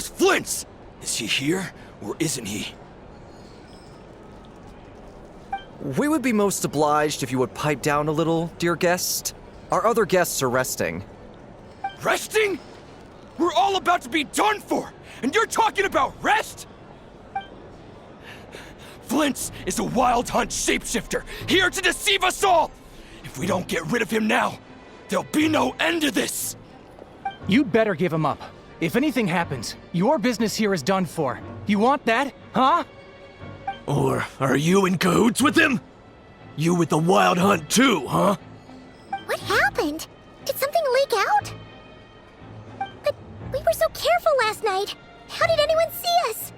Where's Flint's? Is he here, or isn't he? We would be most obliged if you would pipe down a little, dear guest. Our other guests are resting. Resting? We're all about to be done for, and you're talking about rest? Flint's is a wild hunt shapeshifter, here to deceive us all! If we don't get rid of him now, there'll be no end to this! You'd better give him up. If anything happens, your business here is done for. You want that, huh? Or are you in cahoots with him? You with the wild hunt too, huh? What happened? Did something leak out? But we were so careful last night. How did anyone see us?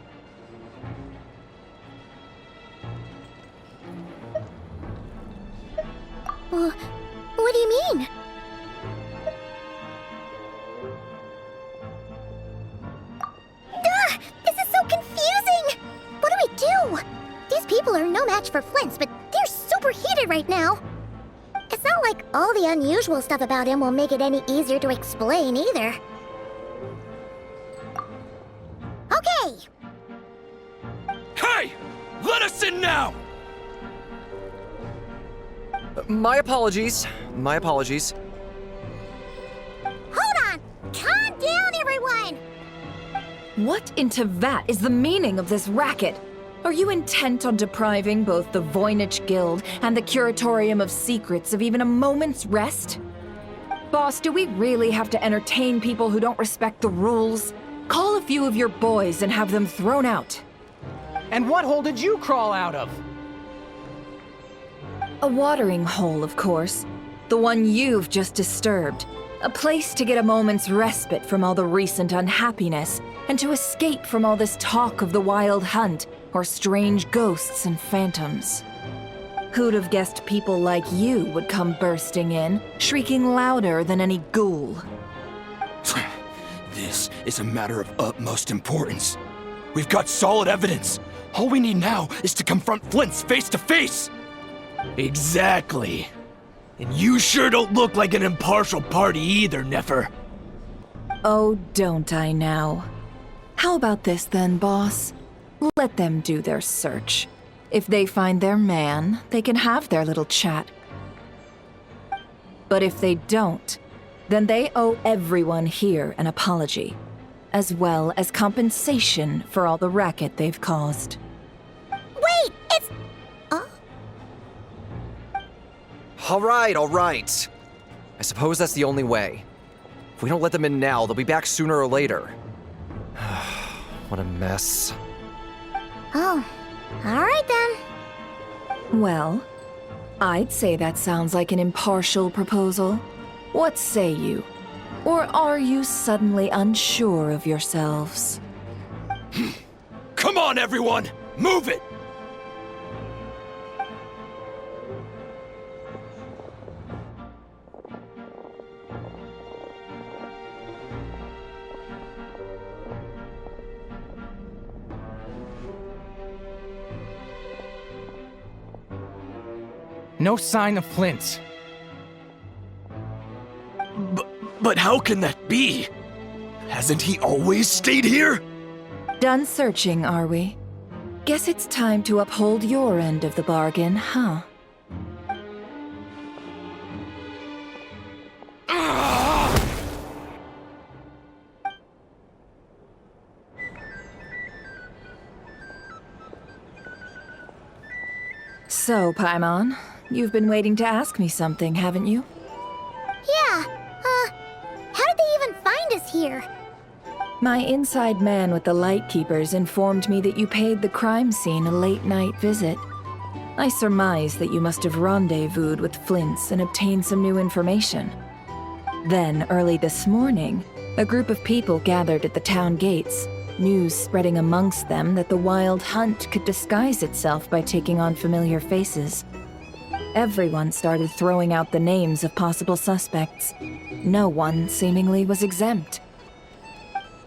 Well, what do you mean? Duh! This is so confusing! What do we do? These people are no match for Flint's, but they're super heated right now. It's not like all the unusual stuff about him will make it any easier to explain either. Okay! Hey! Let us in now! My apologies. My apologies. Hold on! Calm down, everyone! What in Tevat is the meaning of this racket? Are you intent on depriving both the Voynich Guild and the Curatorium of Secrets of even a moment's rest? Boss, do we really have to entertain people who don't respect the rules? Call a few of your boys and have them thrown out. And what hole did you crawl out of? A watering hole, of course. The one you've just disturbed. A place to get a moment's respite from all the recent unhappiness, and to escape from all this talk of the wild hunt, or strange ghosts and phantoms. Who'd have guessed people like you would come bursting in, shrieking louder than any ghoul? This is a matter of utmost importance. We've got solid evidence. All we need now is to confront Flint's face to face. Exactly. And you sure don't look like an impartial party either, Nefer. Oh, don't I now? How about this then, boss? Let them do their search. If they find their man, they can have their little chat. But if they don't, then they owe everyone here an apology, as well as compensation for all the racket they've caused. Wait, it's... All right. I suppose that's the only way. If we don't let them in now, they'll be back sooner or later. What a mess. Oh, all right then. Well, I'd say that sounds like an impartial proposal. What say you? Or are you suddenly unsure of yourselves? Come on, everyone! Move it! No sign of Flint's. But how can that be? Hasn't he always stayed here? Done searching, are we? Guess it's time to uphold your end of the bargain, huh? So, Paimon, you've been waiting to ask me something, haven't you? Yeah, how did they even find us here? My inside man with the Lightkeepers informed me that you paid the crime scene a late-night visit. I surmise that you must have rendezvoused with Flint's and obtained some new information. Then, early this morning, a group of people gathered at the town gates, news spreading amongst them that the wild hunt could disguise itself by taking on familiar faces. Everyone started throwing out the names of possible suspects. No one, seemingly, was exempt.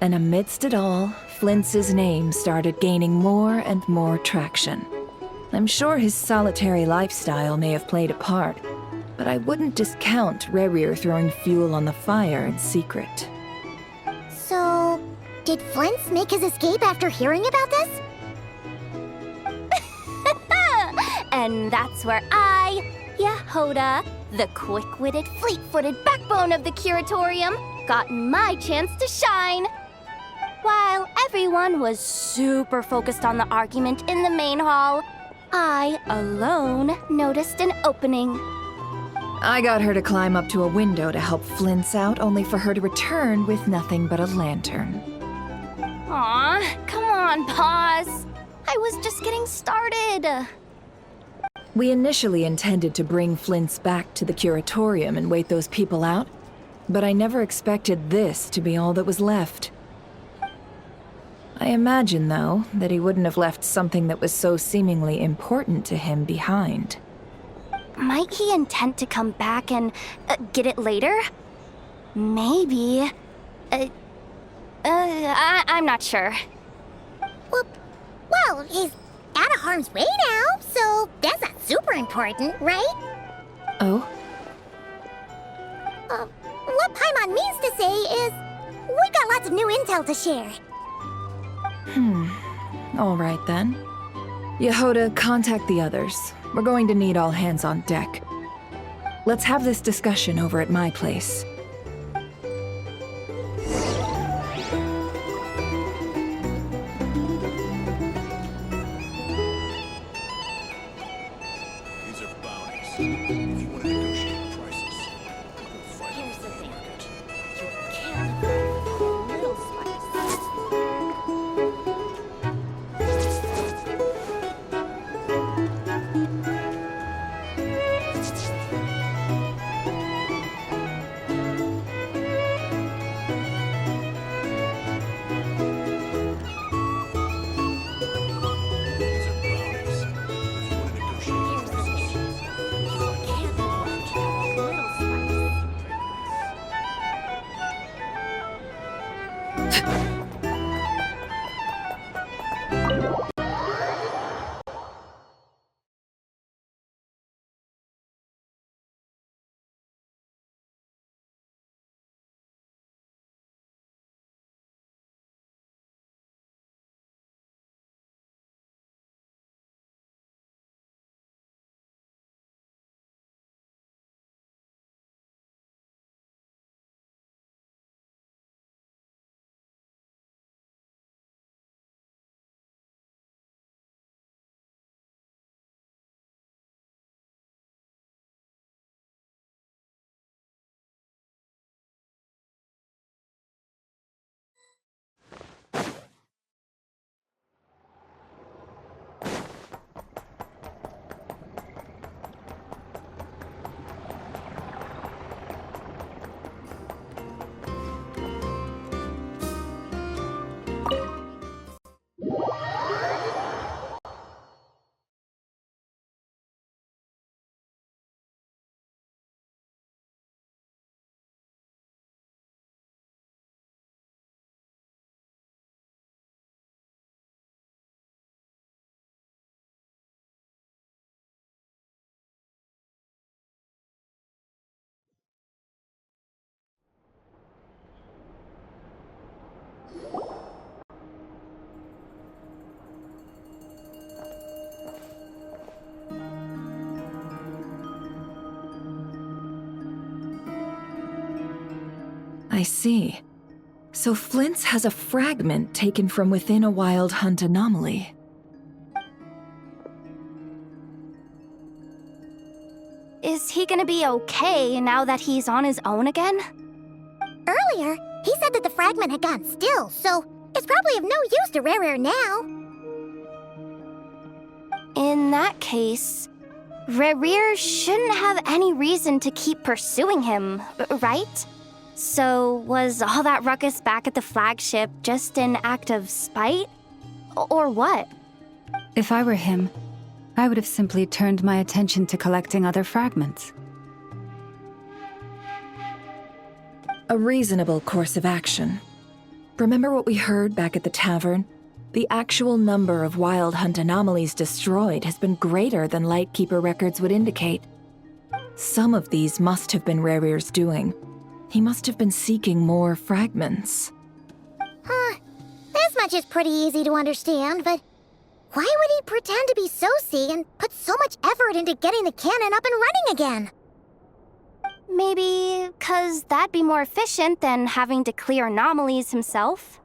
And amidst it all, Flint's name started gaining more and more traction. I'm sure his solitary lifestyle may have played a part, but I wouldn't discount Rerir throwing fuel on the fire in secret. So, Did Flint's make his escape after hearing about this? And that's where I, Yehoda, the quick-witted, fleet-footed backbone of the Curatorium, got my chance to shine. While everyone was super focused on the argument in the main hall, I alone noticed an opening. I got her to climb up to a window to help Flint's out, only for her to return with nothing but a lantern. Aw, come on, pause. I was just getting started. We initially intended to bring Flint's back to the Curatorium and wait those people out, but I never expected this to be all that was left. I imagine, though, that he wouldn't have left something that was so seemingly important to him behind. Might he intend to come back and get it later? Maybe. I'm not sure. Well, he's out of harm's way now, so that's not super important, right? Oh? What Paimon means to say is, we got lots of new intel to share. All right then. Yehoda, contact the others. We're going to need all hands on deck. Let's have this discussion over at my place. These are bounties. If you want to negotiate prices, you'll fight Here's on the the thing. market. You can't afford a little spice. These are bounties. If you want to negotiate Here's the prices, thing. You can't afford a little spice. I see. So Flint's has a fragment taken from within a wild hunt anomaly. Is he gonna be okay now that he's on his own again? Earlier, he said that the fragment had gone still, so it's probably of no use to Rare now. In that case, Rerir shouldn't have any reason to keep pursuing him, right? So was all that ruckus back at the flagship just an act of spite? Or what? If I were him, I would have simply turned my attention to collecting other fragments. A reasonable course of action. Remember what we heard back at the tavern? The actual number of wild hunt anomalies destroyed has been greater than Lightkeeper records would indicate. Some of these must have been Rerir's doing. He must have been seeking more fragments. which is pretty easy to understand, but why would he pretend to be Soci and put so much effort into getting the cannon up and running again? Maybe 'cause that'd be more efficient than having to clear anomalies himself.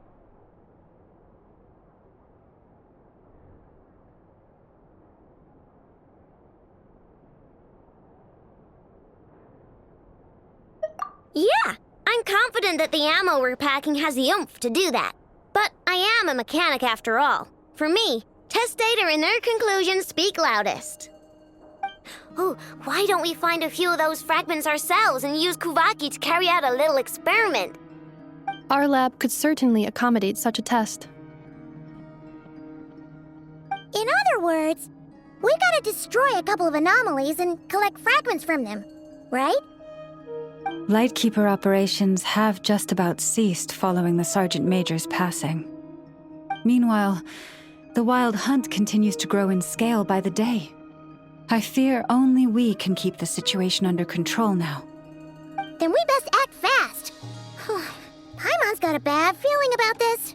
Yeah, I'm confident that the ammo we're packing has the oomph to do that. But I am a mechanic after all. For me, test data and their conclusions speak loudest. Oh, why don't we find a few of those fragments ourselves and use Kuvaki to carry out a little experiment? Our lab could certainly accommodate such a test. In other words, we gotta destroy a couple of anomalies and collect fragments from them, right? Lightkeeper operations have just about ceased following the Sergeant Major's passing. Meanwhile, the Wild Hunt continues to grow in scale by the day. I fear only we can keep the situation under control now. Then we best act fast. Paimon's got a bad feeling about this.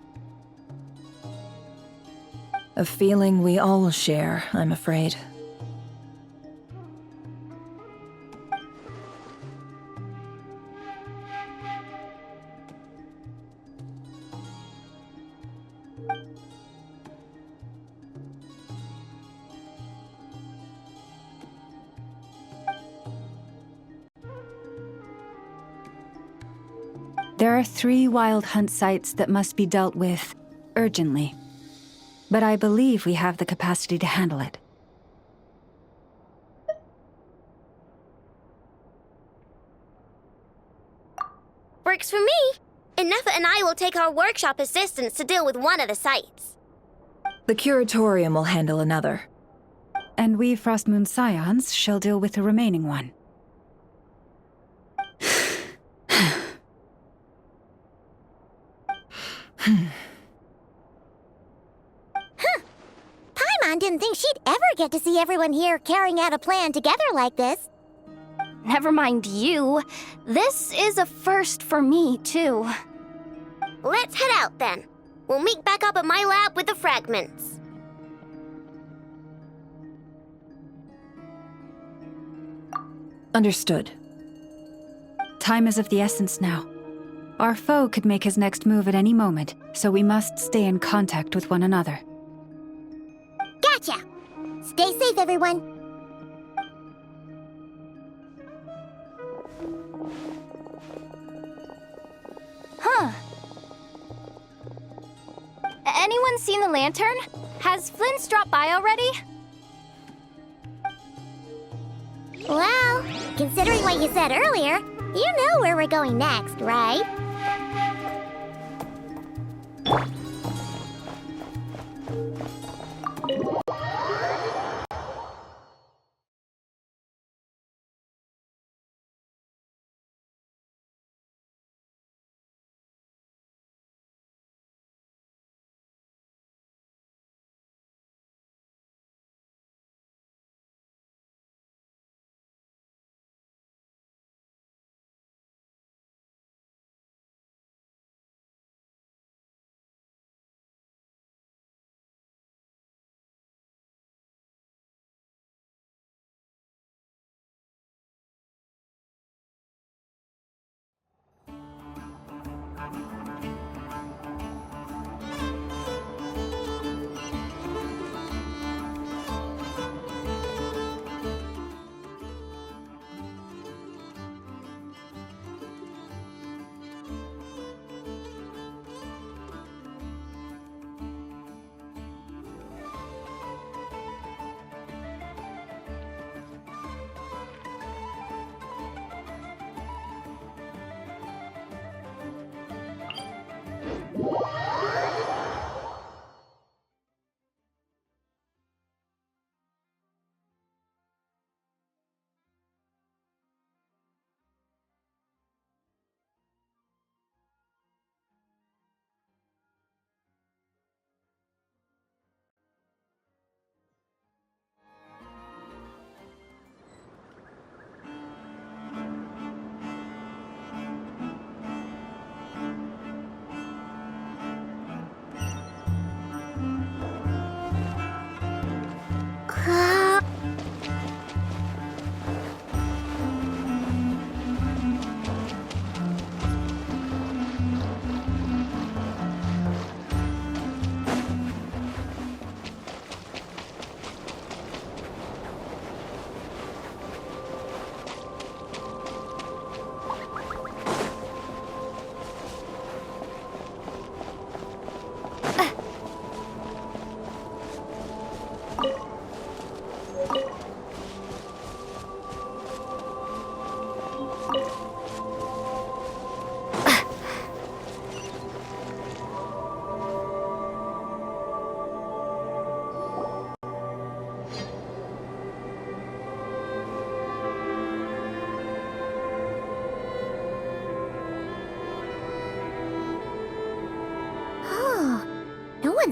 A feeling we all share, I'm afraid. There are 3 Wild Hunt sites that must be dealt with urgently. But I believe we have the capacity to handle it. Works for me. Nefa and I will take our workshop assistants to deal with one of the sites. The curatorium will handle another. And we Frostmoon Scions shall deal with the remaining one. Paimon didn't think she'd ever get to see everyone here carrying out a plan together like this. Never mind you. This is a first for me, too. Let's head out then. We'll meet back up at my lab with the fragments. Understood. Time is of the essence now. Our foe could make his next move at any moment, so we must stay in contact with one another. Gotcha! Stay safe, everyone. Huh. Anyone seen the lantern? Has Flint's dropped by already? Well, considering what you said earlier, you know where we're going next, right?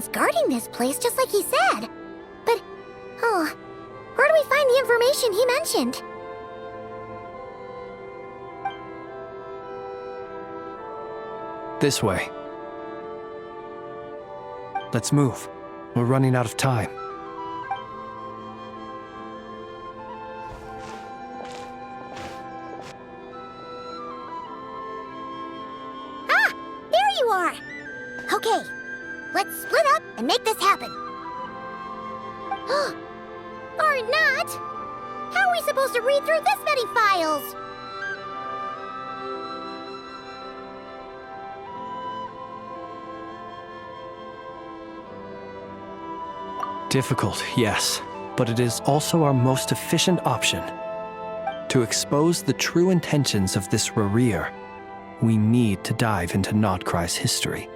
someone's guarding this place just like he said. But, oh, where do we find the information he mentioned? This way. Let's move. We're running out of time. Ah! There you are! Okay, let's split up and make this happen. Or not! How are we supposed to read through this many files? Difficult, yes, but it is also our most efficient option. To expose the true intentions of this Rereer, we need to dive into Notcry's history.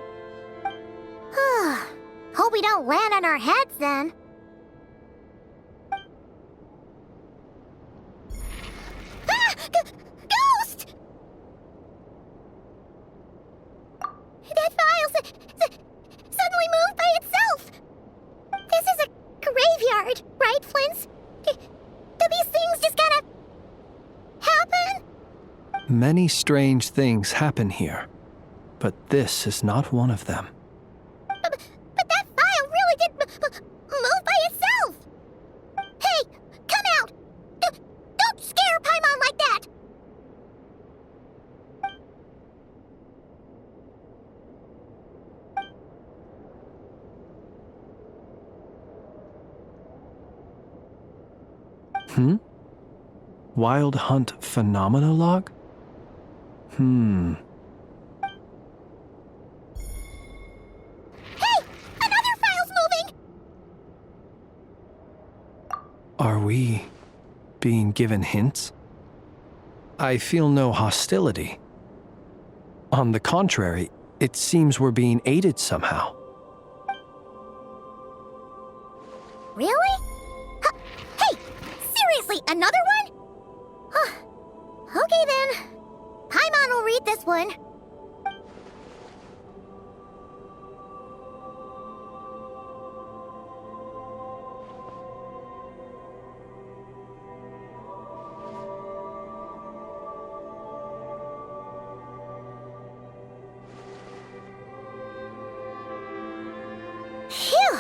Hope we don't land on our heads then. Ah! Ghost! That file suddenly moved by itself. This is a graveyard, right, Flint? Do these things just kind of happen? Many strange things happen here, but this is not one of them. But that file really did move by itself. Hey, come out! Don't scare Paimon like that! Wild Hunt Phenomenologue? Hey! Another file's moving! Are we being given hints? I feel no hostility. On the contrary, it seems we're being aided somehow. Really? Hey! Seriously, another one? Okay then. Paimon will read this one. Phew!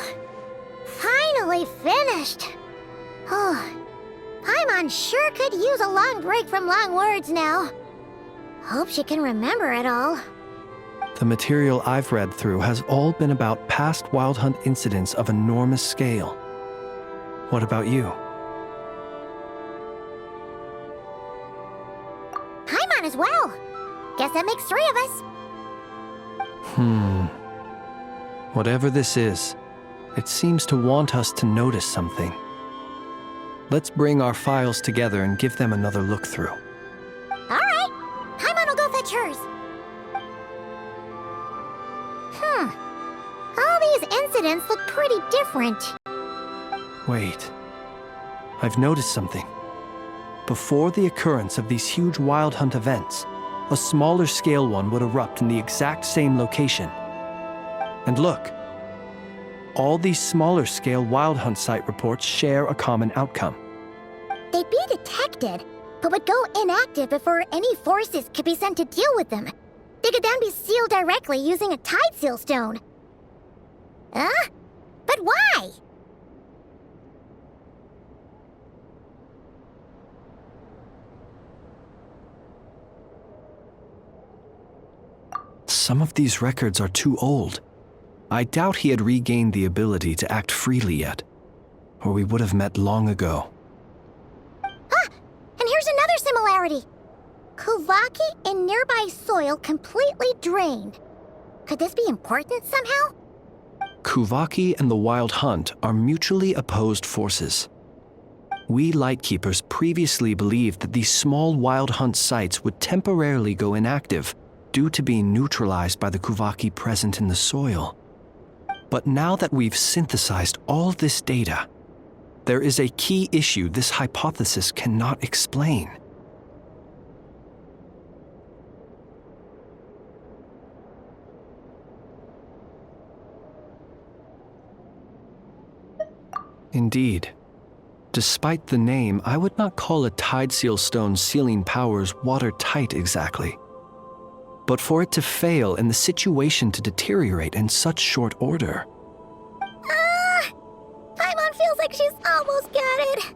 Finally finished. Oh, Paimon sure could use a long break from long words now. Hope she can remember it all. The material I've read through has all been about past Wild Hunt incidents of enormous scale. What about you? Paimon as well. Guess that makes 3 of us. Whatever this is, it seems to want us to notice something. Let's bring our files together and give them another look through. All right. Paimon will go fetch hers. All these incidents look pretty different. Wait. I've noticed something. Before the occurrence of these huge Wild Hunt events, a smaller scale one would erupt in the exact same location. And look, all these smaller scale Wild Hunt site reports share a common outcome. They'd be detected, but would go inactive before any forces could be sent to deal with them. They could then be sealed directly using a tide seal stone. Huh? But why? Some of these records are too old. I doubt he had regained the ability to act freely yet, or we would have met long ago. Ah! And here's another similarity. Kuvaki in nearby soil completely drained. Could this be important somehow? Kuvaki and the Wild Hunt are mutually opposed forces. We Lightkeepers previously believed that these small Wild Hunt sites would temporarily go inactive due to being neutralized by the Kuvaki present in the soil. But now that we've synthesized all this data, there is a key issue this hypothesis cannot explain. Indeed. Despite the name, I would not call a Tide Seal Stone's sealing powers watertight exactly. But for it to fail and the situation to deteriorate in such short order. Paimon feels like she's almost got it.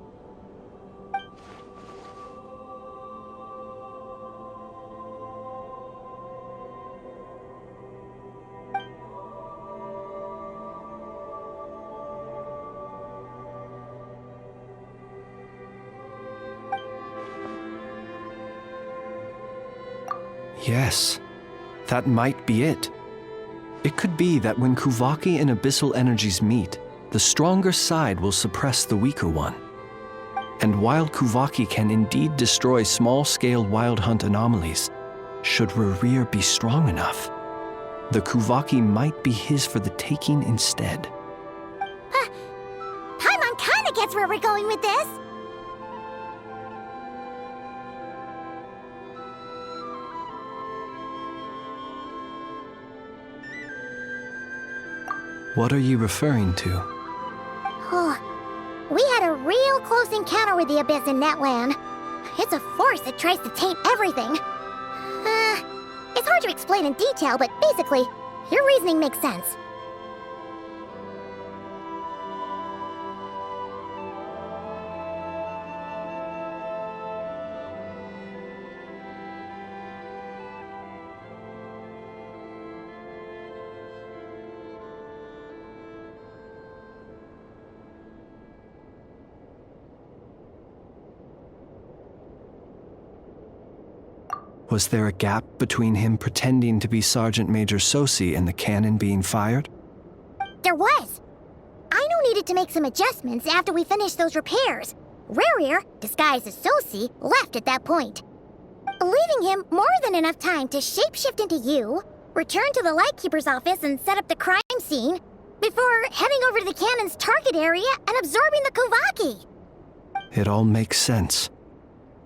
Yes, that might be it. It could be that when Kuvaki and abyssal energies meet, the stronger side will suppress the weaker one. And while Kuvaki can indeed destroy small-scale wild hunt anomalies, should Rerir be strong enough, the Kuvaki might be his for the taking instead. Paimon kinda gets where we're going with this. What are you referring to? We had a real close encounter with the Abyss in Netland. It's a force that tries to taint everything. It's hard to explain in detail, but basically, your reasoning makes sense. Was there a gap between him pretending to be Sergeant Major Sosi and the cannon being fired? There was. Aino needed to make some adjustments after we finished those repairs. Rerir, disguised as Sosi, left at that point, leaving him more than enough time to shapeshift into you, return to the Lightkeeper's office and set up the crime scene, before heading over to the cannon's target area and absorbing the Kuvaki. It all makes sense.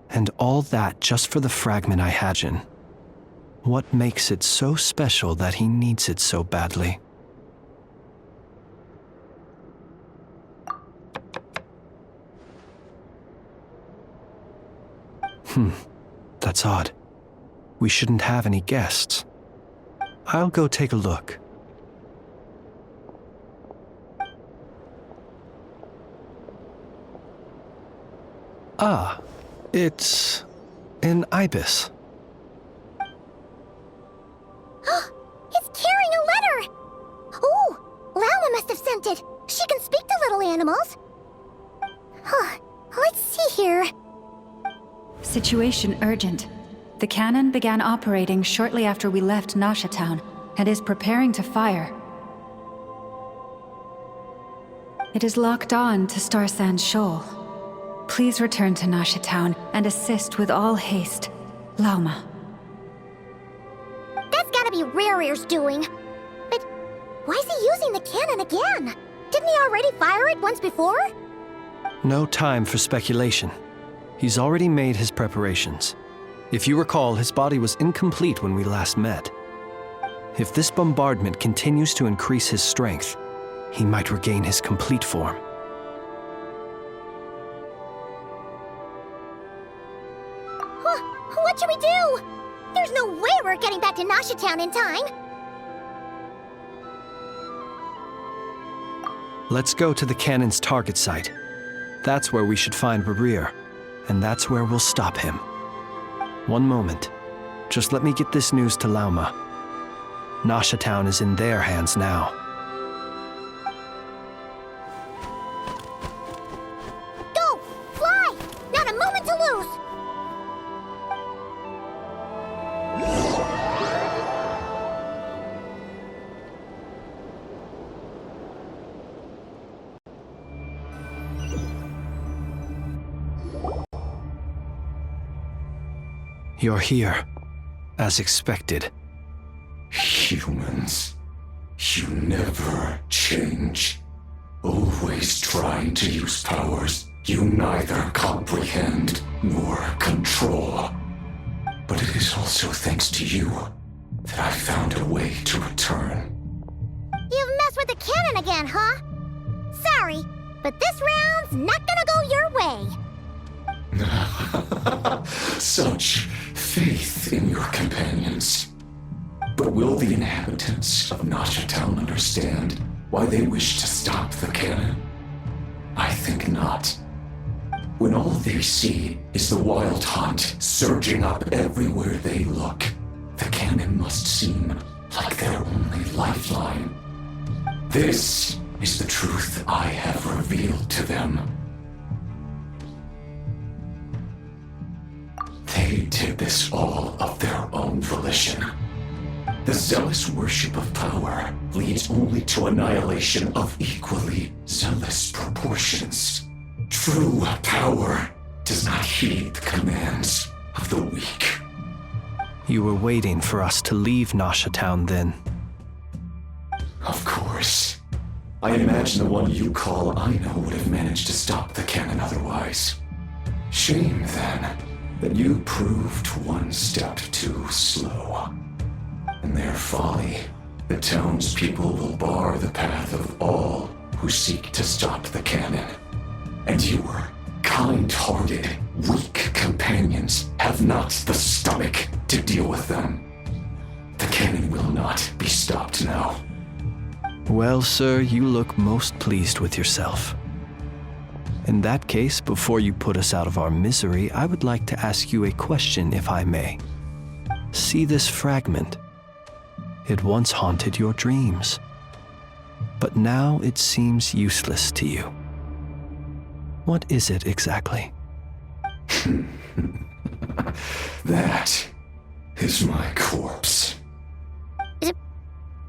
And all that just for the fragment I had in. What makes it so special that he needs it so badly? That's odd. We shouldn't have any guests. I'll go take a look. Ah, it's an ibis. It's carrying a letter! Ooh, Lala must have sent it. She can speak to little animals. Let's see here. Situation urgent. The cannon began operating shortly after we left Nasha Town and is preparing to fire. It is locked on to Star Sand Shoal. Please return to Nasha Town and assist with all haste. Lauma. That's gotta be Rerir's doing. But why is he using the cannon again? Didn't he already fire it once before? No time for speculation. He's already made his preparations. If you recall, his body was incomplete when we last met. If this bombardment continues to increase his strength, he might regain his complete form. What should we do? There's no way we're getting back to Nasha Town in time. Let's go to the cannon's target site. That's where we should find Rerir, and that's where we'll stop him. One moment. Just let me get this news to Lauma. Nasha Town is in their hands now. Go! Fly! Not a moment to lose! You're here, as expected. Humans, you never change. Always trying to use powers you neither comprehend nor control. But it is also thanks to you that I found a way to return. You've messed with the cannon again, huh? Sorry, but this round's not gonna go your way. Such faith in your companions. But will the inhabitants of Nasha Town understand why they wish to stop the cannon? I think not. When all they see is the wild hunt surging up everywhere they look, the cannon must seem like their only lifeline. This is the truth I have revealed to them. They did this all of their own volition. The zealous worship of power leads only to annihilation of equally zealous proportions. True power does not heed the commands of the weak. You were waiting for us to leave Nasha Town then. Of course. I imagine the one you call Aino would have managed to stop the cannon otherwise. Shame, then, that you proved one step too slow. In their folly, the townspeople will bar the path of all who seek to stop the cannon. And your kind-hearted, weak companions have not the stomach to deal with them. The cannon will not be stopped now. Well, sir, you look most pleased with yourself. In that case, before you put us out of our misery, I would like to ask you a question, if I may. See this fragment? It once haunted your dreams, but now it seems useless to you. What is it exactly? That is my corpse.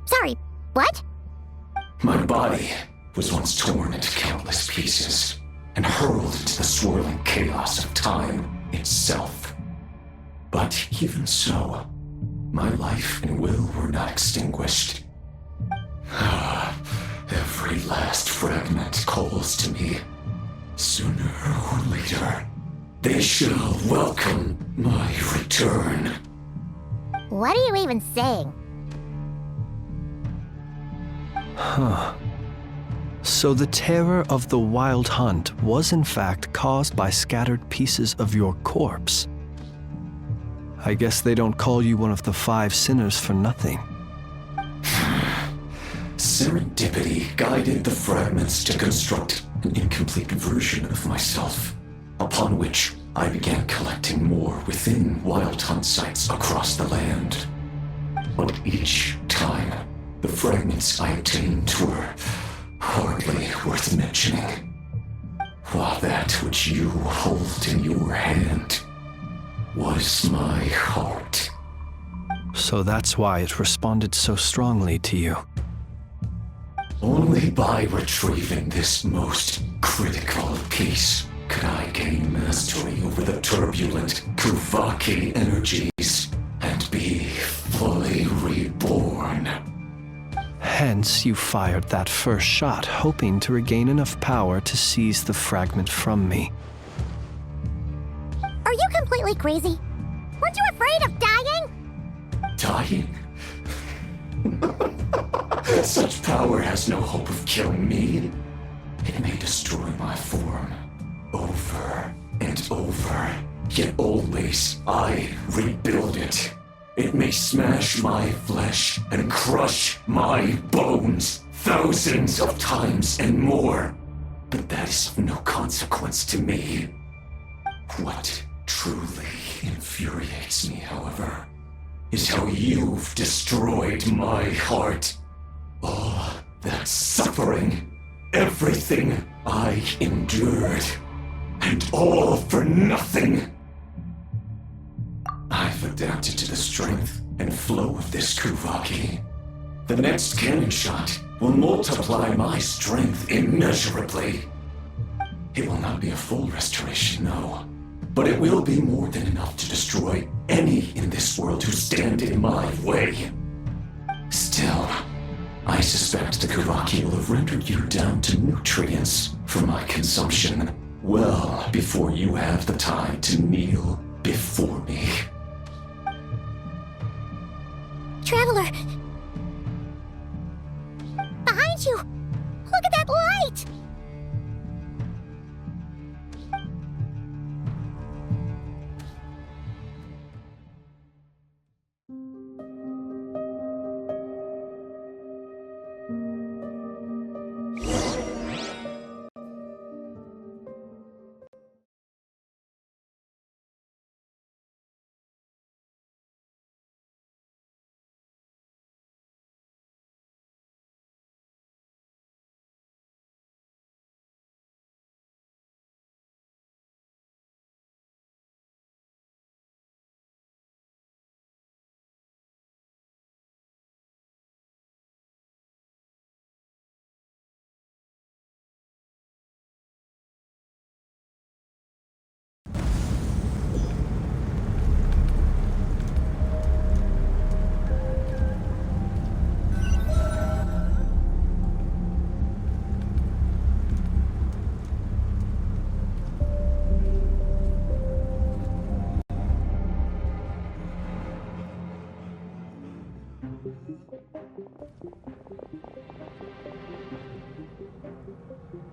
Sorry, what? My body was once torn into countless pieces and hurled into the swirling chaos of time itself. But even so, my life and will were not extinguished. Every last fragment calls to me. Sooner or later, they shall welcome my return. What are you even saying? Huh. So the terror of the wild hunt was in fact caused by scattered pieces of your corpse. I guess they don't call you one of the 5 sinners for nothing. Serendipity guided the fragments to construct an incomplete version of myself, upon which I began collecting more within wild hunt sites across the land. But each time, the fragments I obtained were hardly worth mentioning, while that which you hold in your hand was my heart. So that's why it responded so strongly to you. Only by retrieving this most critical piece could I gain mastery over the turbulent Kuvaki energies and be fully reborn. Hence, you fired that first shot, hoping to regain enough power to seize the fragment from me. Are you completely crazy? Weren't you afraid of dying? Dying? Such power has no hope of killing me. It may destroy my form over and over, yet always I rebuild it. It may smash my flesh and crush my bones thousands of times and more, but that is of no consequence to me. What truly infuriates me, however, is how you've destroyed my heart. All that suffering, everything I endured, and all for nothing. I've adapted to the strength and flow of this Kuvaki. The next cannon shot will multiply my strength immeasurably. It will not be a full restoration, no, but it will be more than enough to destroy any in this world who stand in my way. Still, I suspect the Kuvaki will have rendered you down to nutrients for my consumption well before you have the time to kneel before me. Traveler! Behind you! Look at that light!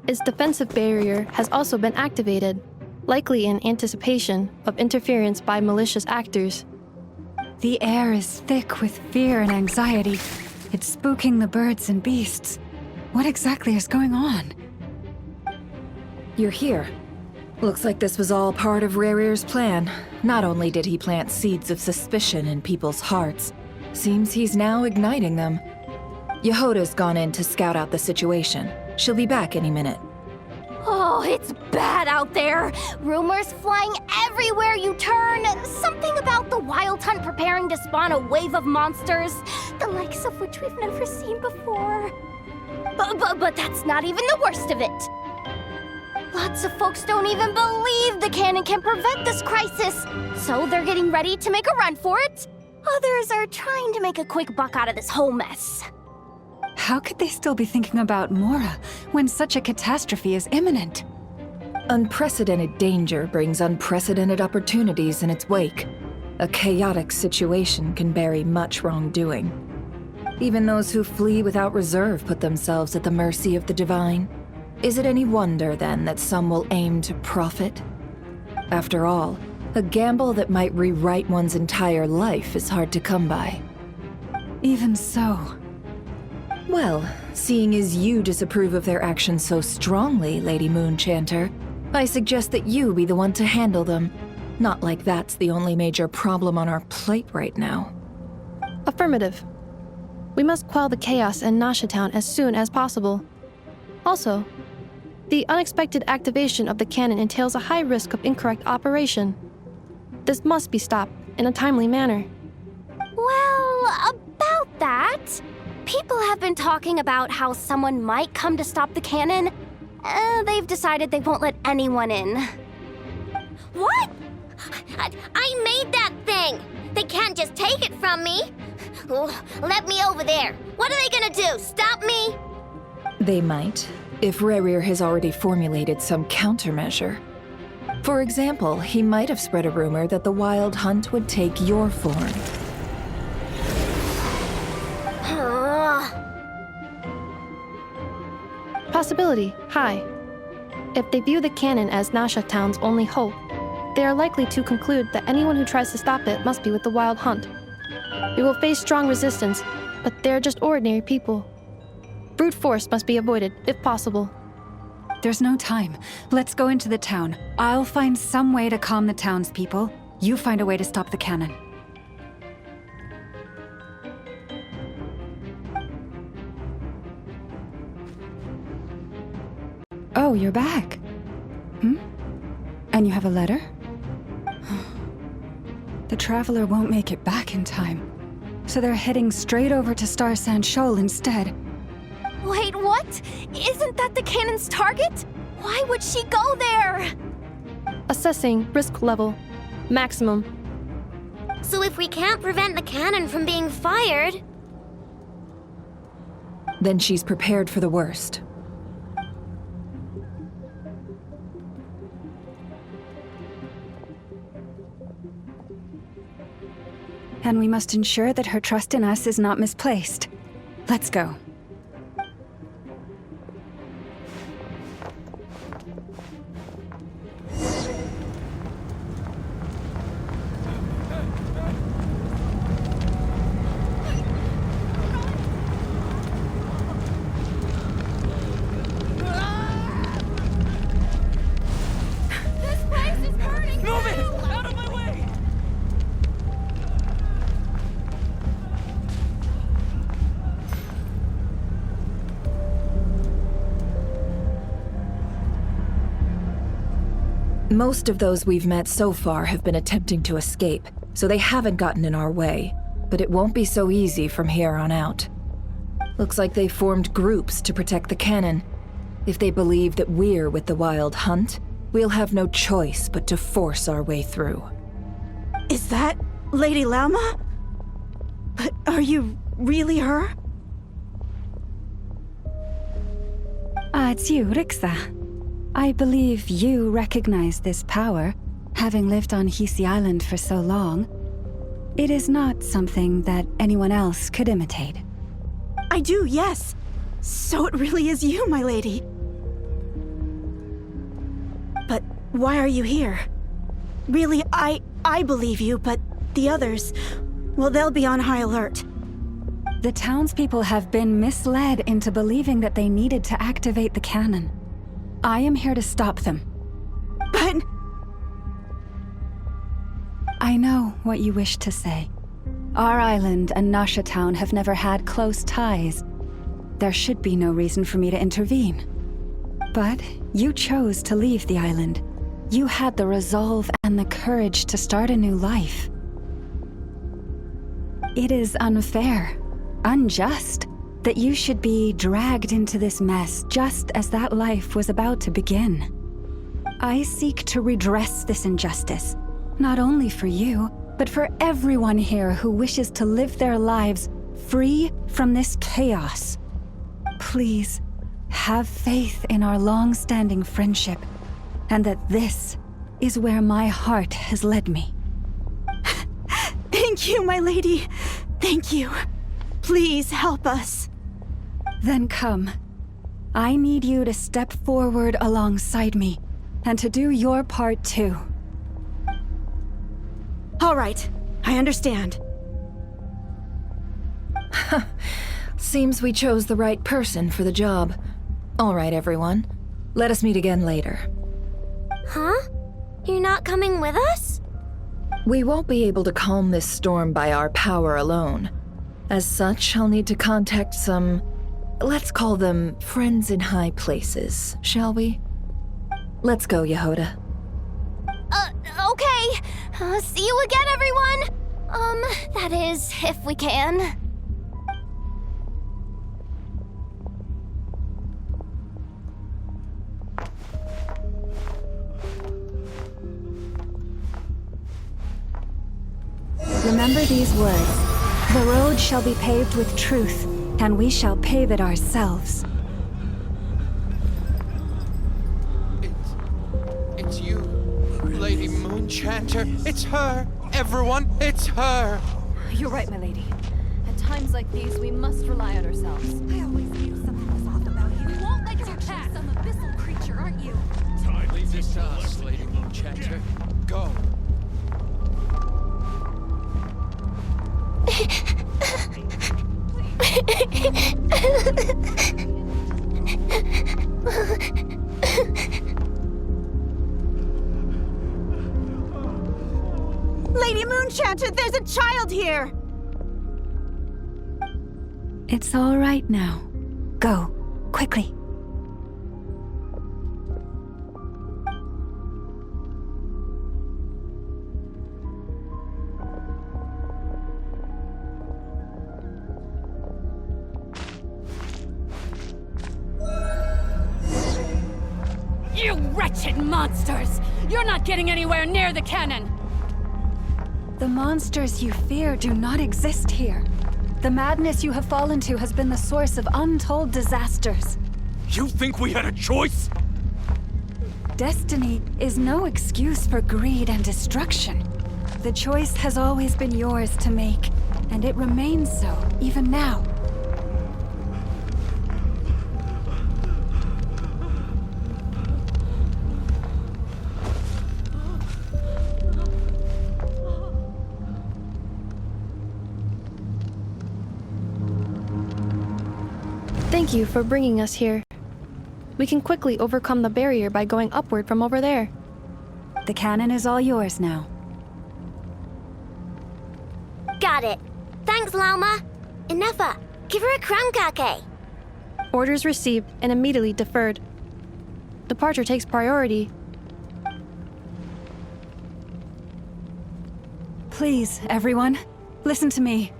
Its defensive barrier has also been activated, likely in anticipation of interference by malicious actors. The air is thick with fear and anxiety. It's spooking the birds and beasts. What exactly is going on? You're here. Looks like this was all part of Rarir's plan. Not only did he plant seeds of suspicion in people's hearts, seems he's now igniting them. Yehoda's gone in to scout out the situation. She'll be back any minute. Oh, it's bad out there. Rumors flying everywhere you turn. Something about the Wild Hunt preparing to spawn a wave of monsters, the likes of which we've never seen before. But that's not even the worst of it. Lots of folks don't even believe the cannon can prevent this crisis, so they're getting ready to make a run for it. Others are trying to make a quick buck out of this whole mess. How could they still be thinking about Mora when such a catastrophe is imminent? Unprecedented danger brings unprecedented opportunities in its wake. A chaotic situation can bury much wrongdoing. Even those who flee without reserve put themselves at the mercy of the divine. Is it any wonder, then, that some will aim to profit? After all, a gamble that might rewrite one's entire life is hard to come by. Even so. Well, seeing as you disapprove of their actions so strongly, Lady Moonchanter, I suggest that you be the one to handle them. Not like that's the only major problem on our plate right now. Affirmative. We must quell the chaos in Nasha Town as soon as possible. Also, the unexpected activation of the cannon entails a high risk of incorrect operation. This must be stopped in a timely manner. Well, about that, people have been talking about how someone might come to stop the cannon. They've decided they won't let anyone in. What? I made that thing! They can't just take it from me! Let me over there! What are they gonna do? Stop me? They might, if Rarir has already formulated some countermeasure. For example, he might have spread a rumor that the Wild Hunt would take your form. Possibility high. If they view the cannon as Nasha Town's only hope, they are likely to conclude that anyone who tries to stop it must be with the Wild Hunt. We will face strong resistance, but they're just ordinary people. Brute force must be avoided, if possible. There's no time. Let's go into the town. I'll find some way to calm the townspeople. You find a way to stop the cannon. Oh, you're back. And you have a letter? The Traveler won't make it back in time. So they're heading straight over to Star Sand Shoal instead. Wait, what? Isn't that the cannon's target? Why would she go there? Assessing risk level. Maximum. So if we can't prevent the cannon from being fired... Then she's prepared for the worst. And we must ensure that her trust in us is not misplaced. Let's go. This place is burning! Move it! Out of my way! Most of those we've met so far have been attempting to escape, so they haven't gotten in our way. But it won't be so easy from here on out. Looks like they formed groups to protect the cannon. If they believe that we're with the Wild Hunt, we'll have no choice but to force our way through. Is that Lady Lauma? But are you really her? It's you, Rixa. I believe you recognize this power, having lived on Hisi Island for so long. It is not something that anyone else could imitate. I do, yes. So it really is you, my lady. But why are you here? Really, I believe you, but the others, well, they'll be on high alert. The townspeople have been misled into believing that they needed to activate the cannon. I am here to stop them. But... I know what you wish to say. Our island and Nasha Town have never had close ties. There should be no reason for me to intervene. But you chose to leave the island. You had the resolve and the courage to start a new life. It is unfair, unjust, that you should be dragged into this mess just as that life was about to begin. I seek to redress this injustice, not only for you, but for everyone here who wishes to live their lives free from this chaos. Please, have faith in our long-standing friendship, and that this is where my heart has led me. Thank you, my lady. Thank you. Please help us. Then come. I need you to step forward alongside me, and to do your part too. All right, I understand. Seems we chose the right person for the job. All right, everyone. Let us meet again later. Huh? You're not coming with us? We won't be able to calm this storm by our power alone. As such, I'll need to contact some... let's call them friends in high places, shall we? Let's go, Yehoda. Okay. See you again, everyone! That is, if we can. Remember these words. The road shall be paved with truth, and we shall pave it ourselves. It's you, Lady Moonchanter. It's her! Everyone, it's her! You're right, my lady. At times like these, we must rely on ourselves. I always knew something was off about you. You won't let your cat some abyssal creature, aren't you? Leave this to us, Lady Moonchanter. Go. Lady Moonchanter, there's a child here! It's all right now. Go, quickly. You wretched monsters! You're not getting anywhere near the cannon! The monsters you fear do not exist here. The madness you have fallen to has been the source of untold disasters. You think we had a choice? Destiny is no excuse for greed and destruction. The choice has always been yours to make, and it remains so, even now. Thank you for bringing us here. We can quickly overcome the barrier by going upward from over there. The cannon is all yours now. Got it. Thanks, Lauma. Inefa, give her a crown kake. Orders received and immediately deferred. Departure takes priority. Please, everyone, listen to me.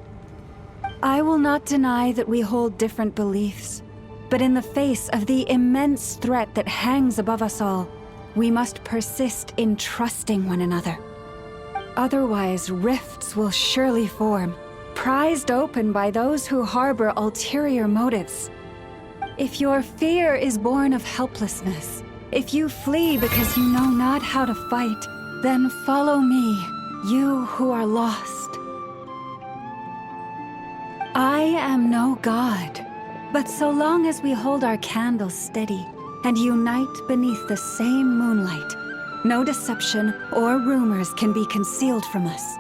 I will not deny that we hold different beliefs, but in the face of the immense threat that hangs above us all, we must persist in trusting one another. Otherwise, rifts will surely form, prized open by those who harbor ulterior motives. If your fear is born of helplessness, if you flee because you know not how to fight, then follow me, you who are lost. I am no god, but so long as we hold our candles steady and unite beneath the same moonlight, no deception or rumors can be concealed from us.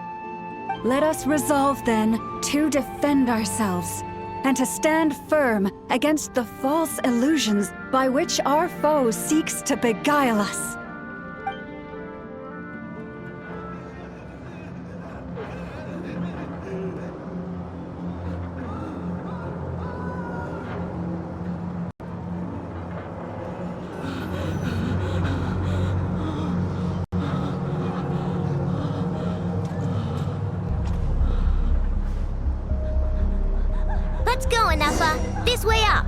Let us resolve then to defend ourselves and to stand firm against the false illusions by which our foe seeks to beguile us. Let's go, Anafa. This way up.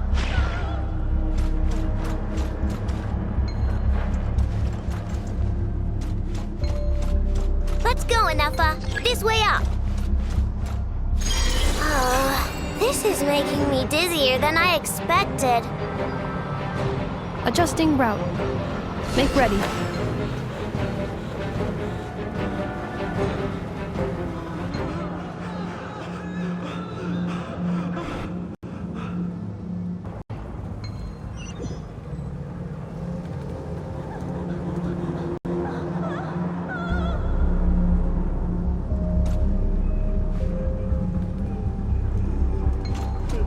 Let's go, Anafa. This way up. This is making me dizzier than I expected. Adjusting route. Make ready.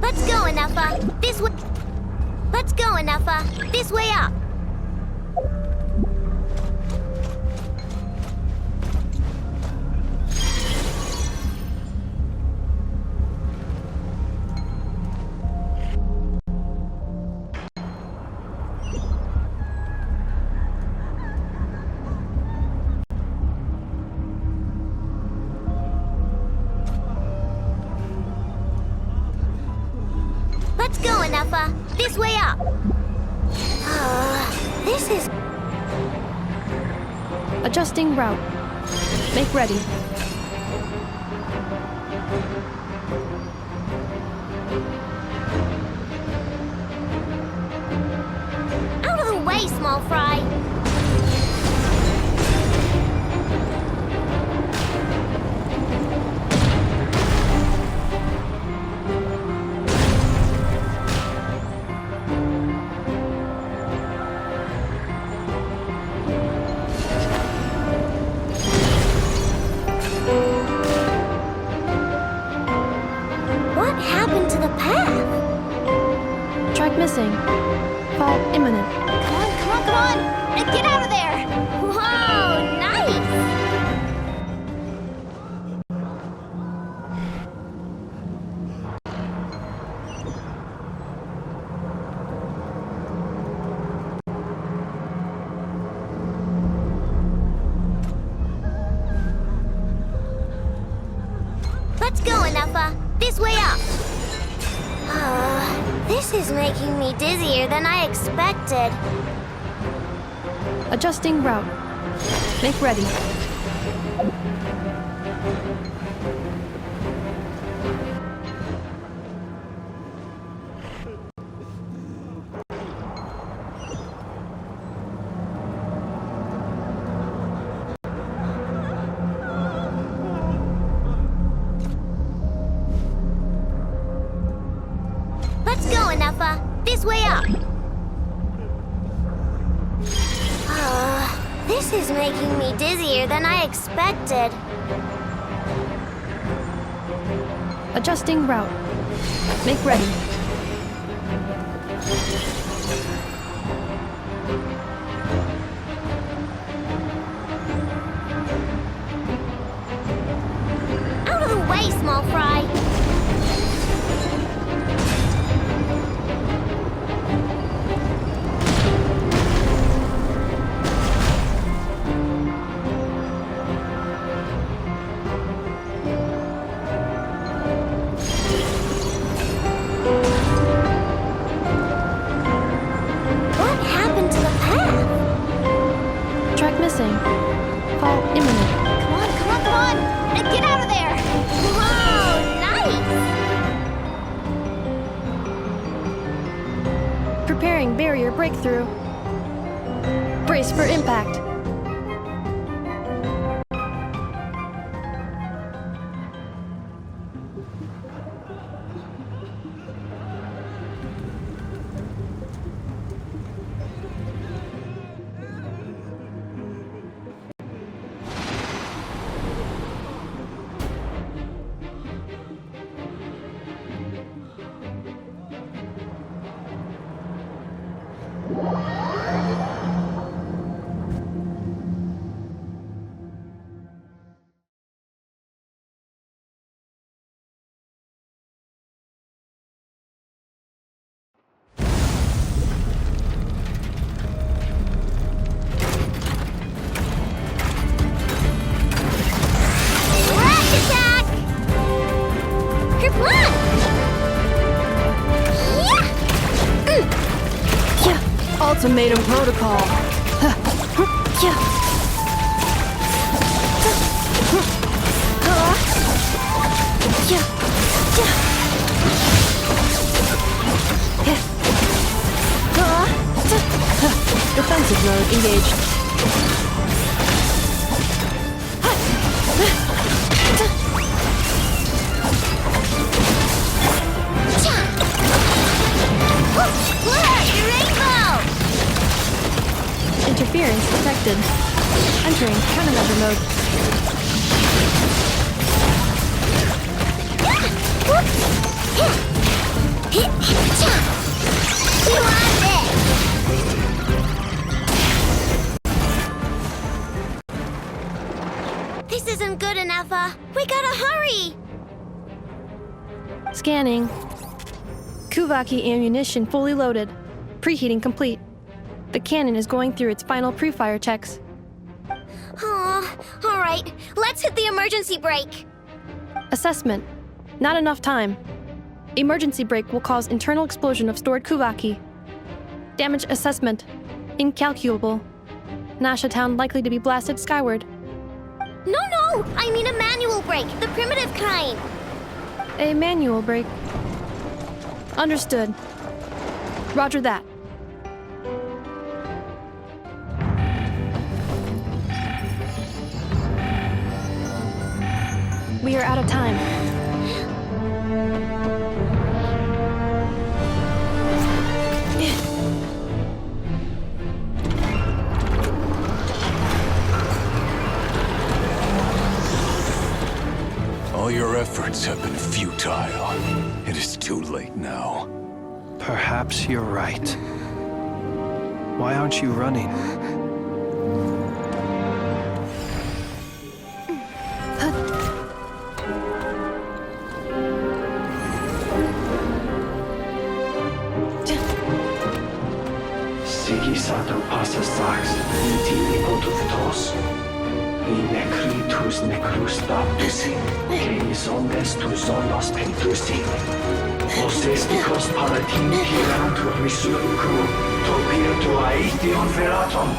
Let's go, Anafa. This way. Let's go, Anafa. This way up. Let's go, Anafa. This way up. This is... Adjusting route. Make ready. Out of the way, small fry. What happened to the path? Track missing. Fall imminent. Come on, come on, come on! And get out of there! Whoa, nice! Let's go, Anafa. This way up. This is making me dizzier than I expected. Adjusting route. Make ready. Let's go, Anafa. This way up. This is making me dizzier than I expected. Adjusting route. Make ready. Out of the way, small fry. What happened to the path? Track missing. Fall imminent. Come on, come on, come on! And get out of there! Whoa, nice! Preparing barrier breakthrough. Brace for impact. Ultimatum protocol. Defensive mode engaged. Interference detected. Entering countermeasure mode. This isn't good enough, we gotta hurry! Scanning. Kuvaki ammunition fully loaded. Preheating complete. The cannon is going through its final pre-fire checks. Alright, let's hit the emergency brake. Assessment. Not enough time. Emergency brake will cause internal explosion of stored Kuvaki. Damage assessment. Incalculable. Nasha Town likely to be blasted skyward. No, I mean a manual brake, the primitive kind. A manual brake. Understood. Roger that. We are out of time. All your efforts have been futile. It is too late now. Perhaps you're right. Why aren't you running? Sigisato passa sax, intimi potutos. In necritus necrus baptusi, canis ondes tu zonos pentusi. Osesticos palatin pirantur resurcu, topir aetion veratum.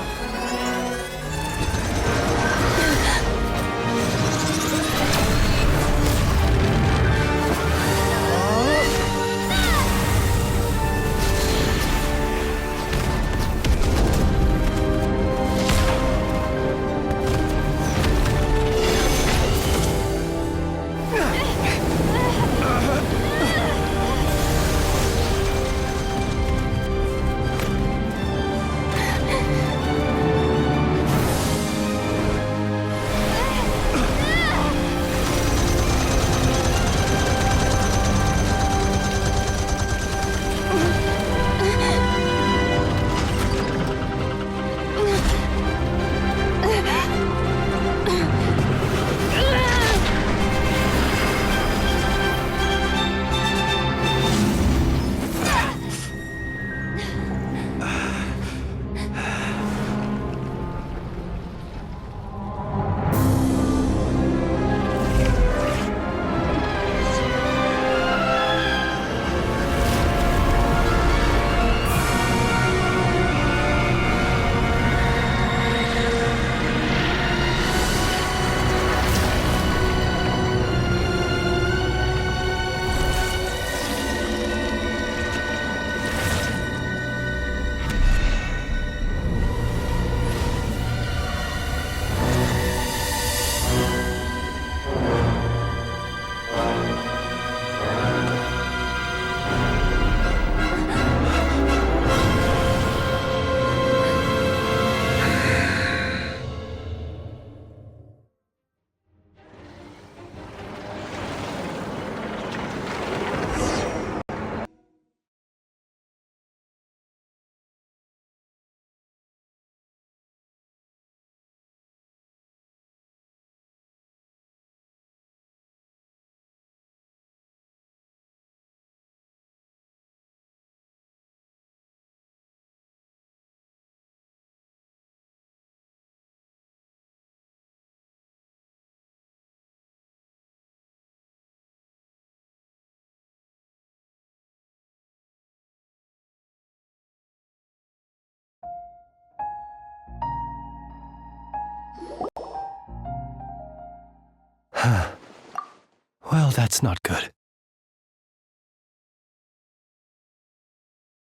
that's not good.